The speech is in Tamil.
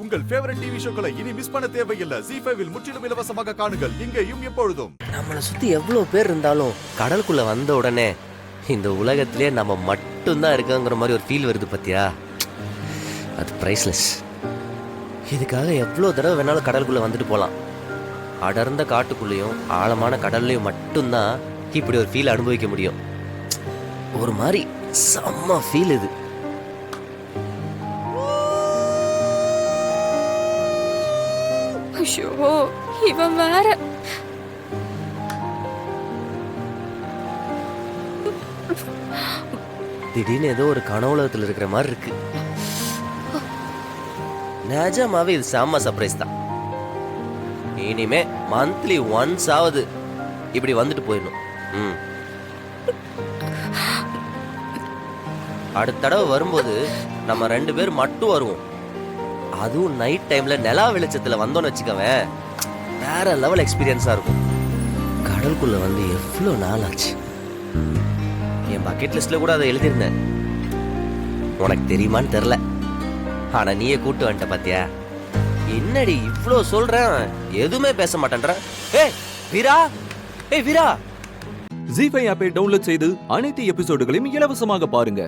உங்கள் ஃபேவரட் டிவி ஷோக்களை இனி மிஸ் பண்ண தேவையில்லை. ZEE5 இல் முற்றிலும் இலவசமாக காணுங்கள், இங்கேயும் எப்பொழுதும். நம்மளை சுத்தி எவ்வளவு பேர் இருந்தாலும் கடலுக்குள்ள வந்த உடனே இந்த உலகத்திலே நம்ம மட்டும்தான் இருக்குங்கிற மாதிரி ஒரு ஃபீல் வருது பத்தியா? அது பிரைஸ்லெஸ். இதுக்காக எவ்வளோ தடவை வேணாலும் கடலுக்குள்ள வந்துட்டு போகலாம். அடர்ந்த காட்டுக்குள்ளேயும் ஆழமான கடல்லையும் மட்டும்தான் இப்படி ஒரு ஃபீல் அனுபவிக்க முடியும். ஒரு மாதிரி செம்ம ஃபீல் இது. ஐயோ, இவன் வேற. திடீர்னு ஏதோ ஒரு கனவுலகத்தில் இருக்கிற மாதிரி இருக்கு. நிஜமாவே இது செம்ம சர்ப்ரைஸ் தான். இனிமே மந்த்லி ஒன்ஸ் ஆவது இப்படி வந்துட்டு போயிடணும். அடுத்த தடவை வரும்போது நம்ம 2 பேர் மட்டும் வருவோம். அதுவும் நைட் டைம்ல நிலா வெளிச்சத்துல வந்தோன்னு வச்சுக்கவேன், வேற லெவல் எக்ஸ்பீரியன்ஸா இருக்கும். கடலுக்குள்ள வந்து எவ்வளோ நாள் ஆச்சு. என் பக்கெட் லிஸ்ட்ல கூட அதை எழுதியிருந்தேன். உனக்கு தெரியுமான்னு தெரியல, ஆனா நீயே கூட்டு வந்துட்ட பாத்தியா? என்னடி இவ்வளோ சொல்றேன், எதுவுமே பேச மாட்டேன்ற. ஏய் வீரா, ஏய் வீரா. ZEE5 ஆப்பை டவுன்லோட் செய்து அனைத்து எபிசோடுகளையும் இலவசமாக பாருங்க.